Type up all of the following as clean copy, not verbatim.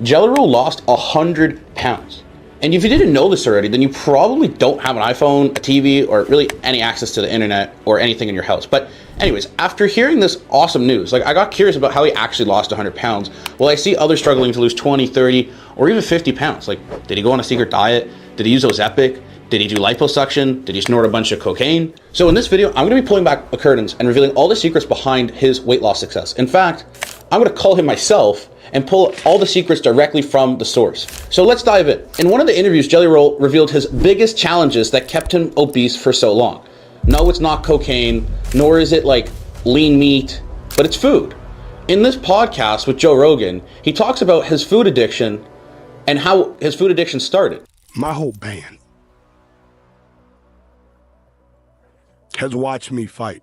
Jelly Roll lost 100 pounds. And if you didn't know this already, then you probably don't have an iPhone, a TV, or really any access to the internet or anything in your house. But anyways, after hearing this awesome news, like I got curious about how he actually lost 100 pounds. Well, I see others struggling to lose 20, 30, or even 50 pounds. Like, did he go on a secret diet? Did he use Ozempic? Did he do liposuction? Did he snort a bunch of cocaine? So in this video, I'm gonna be pulling back the curtains and revealing all the secrets behind his weight loss success. In fact, I'm gonna call him myself and pull all the secrets directly from the source. So let's dive in. In one of the interviews, Jelly Roll revealed his biggest challenges that kept him obese for so long. No, it's not cocaine, nor is it like lean meat, but it's food. In this podcast with Joe Rogan, he talks about his food addiction and how his food addiction started. My whole band has watched me fight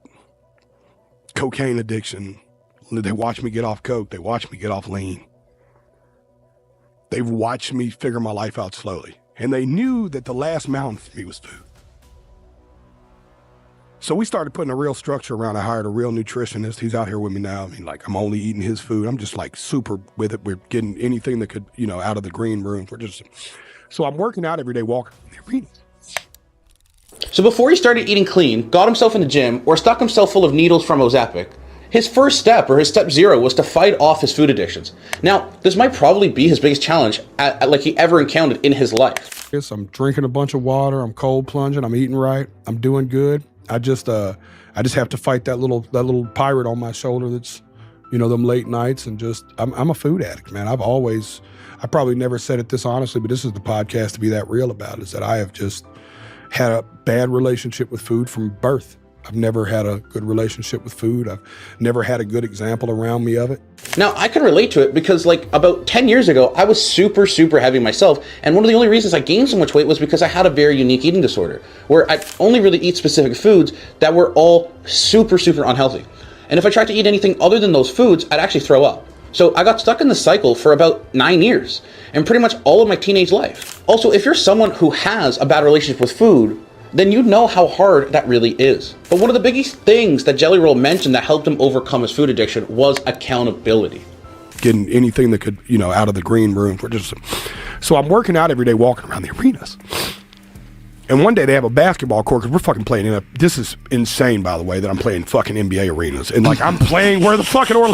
cocaine addiction. They watch me get off coke. They watch me get off lean. They've watched me figure my life out slowly. And they knew that the last mountain for me was food. So we started putting a real structure around. I hired a real nutritionist. He's out here with me now. I mean, like, I'm only eating his food. I'm just like super with it. We're getting anything that could, out of the green room. So I'm working out every day, walking in the arena. So before he started eating clean, got himself in the gym, or stuck himself full of needles from Ozempic, his first step, or his step 0, was to fight off his food addictions. Now, this might probably be his biggest challenge like he ever encountered in his life. Yes, I'm drinking a bunch of water. I'm cold plunging. I'm eating right. I'm doing good. I just have to fight that little pirate on my shoulder. That's, them late nights, and I'm a food addict, man. I probably never said it this honestly, but this is the podcast to be that real about it, is that I have just had a bad relationship with food from birth. I've never had a good relationship with food. I've never had a good example around me of it. Now, I can relate to it because about 10 years ago, I was super, super heavy myself. And one of the only reasons I gained so much weight was because I had a very unique eating disorder where I only really eat specific foods that were all super, super unhealthy. And if I tried to eat anything other than those foods, I'd actually throw up. So I got stuck in the cycle for about 9 years and pretty much all of my teenage life. Also, if you're someone who has a bad relationship with food, then you know how hard that really is. But one of the biggest things that Jelly Roll mentioned that helped him overcome his food addiction was accountability. Getting anything that could, out of the green room. So I'm working out every day, walking around the arenas. And one day they have a basketball court, because we're fucking playing this is insane, by the way, that I'm playing fucking NBA arenas. And I'm playing where the fucking I'm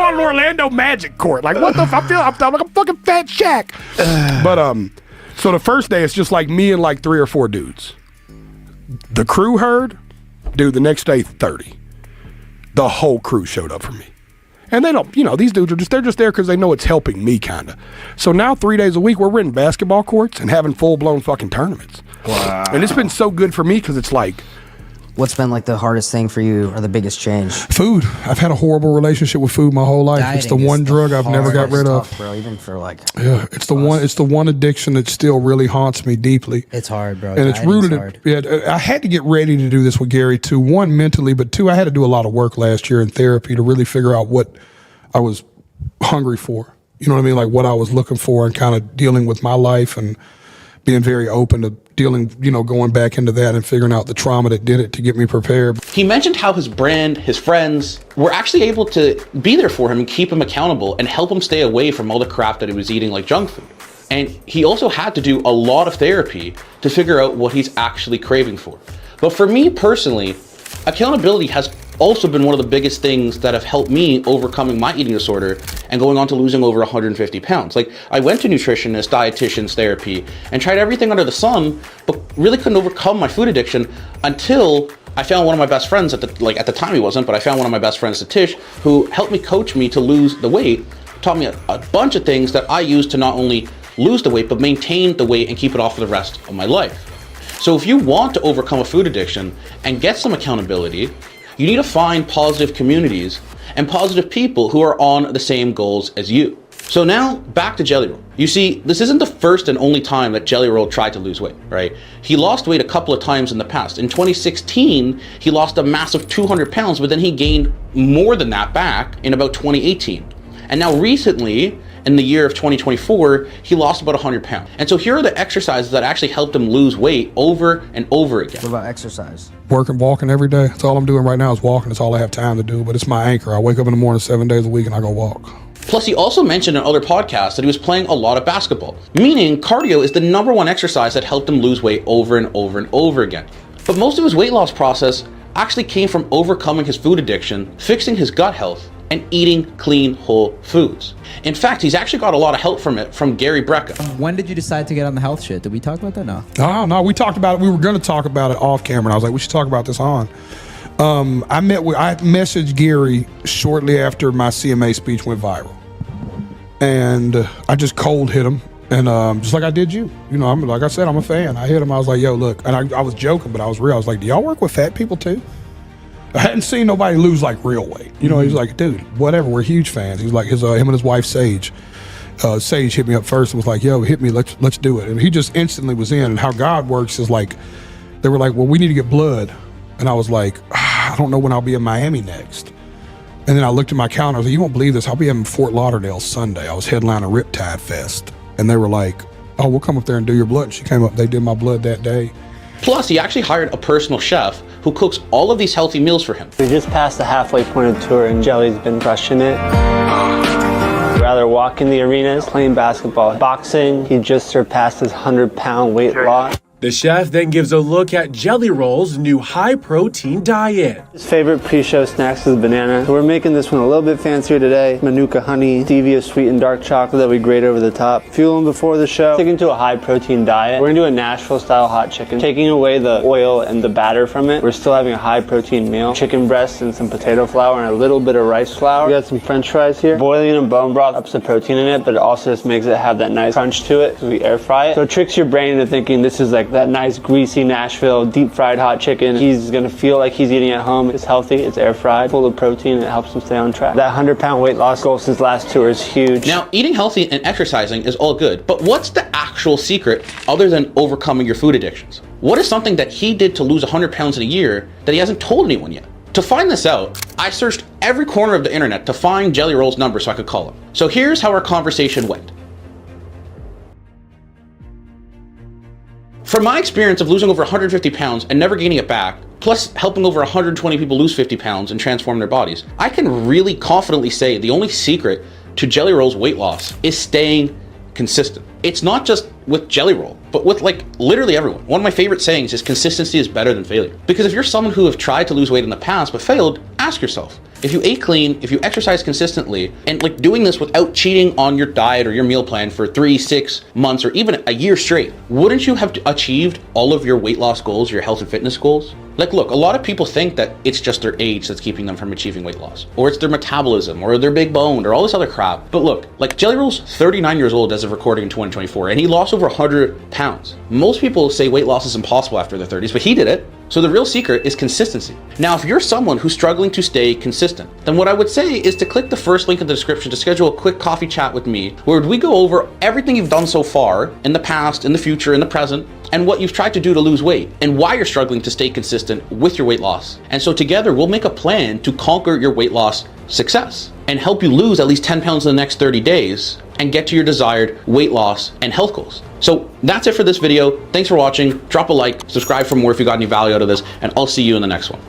on an Orlando Magic court. Like, what the fuck? I feel like a fucking fat Shaq. But so the first day it's just like me and like 3 or 4 dudes. The crew heard, dude, the next day, 30. The whole crew showed up for me. And they don't, these dudes they're just there because they know it's helping me, kind of. So now 3 days a week, we're renting basketball courts and having full-blown fucking tournaments. Wow. And it's been so good for me because it's like... What's been like the hardest thing for you, or the biggest change? Food. I've had a horrible relationship with food my whole life. Dieting it's the one drug I've never got rid of. Bro, even for Yeah, it's the one addiction that still really haunts me deeply. It's hard, bro. And it's rooted I had to get ready to do this with Gary too. 1, mentally, but 2, I had to do a lot of work last year in therapy to really figure out what I was hungry for. You know what I mean? Like what I was looking for, and kind of dealing with my life and being very open to dealing, going back into that and figuring out the trauma that did it to get me prepared. He mentioned how his brand, his friends, were actually able to be there for him and keep him accountable and help him stay away from all the crap that he was eating, like junk food. And he also had to do a lot of therapy to figure out what he's actually craving for. But for me personally, accountability has also been one of the biggest things that have helped me overcoming my eating disorder and going on to losing over 150 pounds. Like, I went to nutritionists, dietitians, therapy, and tried everything under the sun, but really couldn't overcome my food addiction until I found one of my best friends at the time he wasn't, but I found one of my best friends, Satish, who helped me coach me to lose the weight, taught me a bunch of things that I used to not only lose the weight, but maintain the weight and keep it off for the rest of my life. So if you want to overcome a food addiction and get some accountability, you need to find positive communities and positive people who are on the same goals as you. So now, back to Jelly Roll. You see, this isn't the first and only time that Jelly Roll tried to lose weight, right? He lost weight a couple of times in the past. In 2016, he lost a massive 200 pounds, but then he gained more than that back in about 2018. And now recently, in the year of 2024, he lost about 100 pounds. And so here are the exercises that actually helped him lose weight over and over again. What about exercise? Walking every day. That's all I'm doing right now is walking. That's all I have time to do, but it's my anchor. I wake up in the morning 7 days a week and I go walk. Plus, he also mentioned in other podcasts that he was playing a lot of basketball, meaning cardio is the #1 exercise that helped him lose weight over and over and over again. But most of his weight loss process actually came from overcoming his food addiction, fixing his gut health, and eating clean, whole foods. In fact, he's actually got a lot of help from it from Gary Brecka. When did you decide to get on the health shit? Did we talk about that? No. No, we talked about it. We were going to talk about it off camera, and I was like, we should talk about this on. I messaged Gary shortly after my CMA speech went viral, and I just cold hit him, and just like I did you. You know, like I said, I'm a fan. I hit him. I was like, yo, look, and I was joking, but I was real. I was like, do y'all work with fat people too? I hadn't seen nobody lose like real weight. You know, he's like, dude, whatever, we're huge fans. He's like, him and his wife Sage. Sage hit me up first and was like, yo, hit me, let's do it. And he just instantly was in. And how God works is like, they were like, well, we need to get blood. And I was like, I don't know when I'll be in Miami next. And then I looked at my calendar, I was like, you won't believe this, I'll be in Fort Lauderdale Sunday. I was headlining Riptide Fest. And they were like, oh, we'll come up there and do your blood. And she came up, they did my blood that day. Plus, he actually hired a personal chef who cooks all of these healthy meals for him. We just passed the halfway point of the tour and Jelly's been crushing it. Rather walk in the arenas, playing basketball, boxing. He just surpassed his 100-pound weight loss. The chef then gives a look at Jelly Roll's new high-protein diet. His favorite pre-show snacks is banana. So we're making this one a little bit fancier today. Manuka honey, stevia sweet and dark chocolate that we grate over the top. Fuel him before the show. Sticking to a high-protein diet. We're gonna do a Nashville-style hot chicken. Taking away the oil and the batter from it. We're still having a high-protein meal. Chicken breast and some potato flour and a little bit of rice flour. We got some French fries here. Boiling in a bone broth ups the protein in it, but it also just makes it have that nice crunch to it. So we air fry it. So it tricks your brain into thinking this is like that nice greasy Nashville deep fried hot chicken. He's gonna feel like he's eating at home. It's healthy, it's air fried, full of protein, and it helps him stay on track. That 100-pound weight loss goal since last tour is huge. Now, eating healthy and exercising is all good, but what's the actual secret other than overcoming your food addictions? What is something that he did to lose 100 pounds in a year that he hasn't told anyone yet? To find this out, I searched every corner of the internet to find Jelly Roll's number so I could call him. So here's how our conversation went. From my experience of losing over 150 pounds and never gaining it back, plus helping over 120 people lose 50 pounds and transform their bodies, I can really confidently say the only secret to Jelly Roll's weight loss is staying consistent. It's not just with Jelly Roll, but with like literally everyone. One of my favorite sayings is consistency is better than failure. Because if you're someone who have tried to lose weight in the past but failed, ask yourself, if you ate clean, if you exercise consistently, and like doing this without cheating on your diet or your meal plan for 3, 6 months, or even a year straight, wouldn't you have achieved all of your weight loss goals, your health and fitness goals? Like, look, a lot of people think that it's just their age that's keeping them from achieving weight loss, or it's their metabolism, or they're big boned, or all this other crap. But look, like Jelly Roll's 39 years old as of recording in 2024, and he lost over 100 pounds. Most people say weight loss is impossible after their 30s, but he did it. So the real secret is consistency. Now, if you're someone who's struggling to stay consistent, then what I would say is to click the first link in the description to schedule a quick coffee chat with me, where we go over everything you've done so far, in the past, in the future, in the present, and what you've tried to do to lose weight, and why you're struggling to stay consistent with your weight loss. And so together, we'll make a plan to conquer your weight loss success and help you lose at least 10 pounds in the next 30 days and get to your desired weight loss and health goals. So that's it for this video. Thanks for watching. Drop a like, subscribe for more if you got any value out of this, and I'll see you in the next one.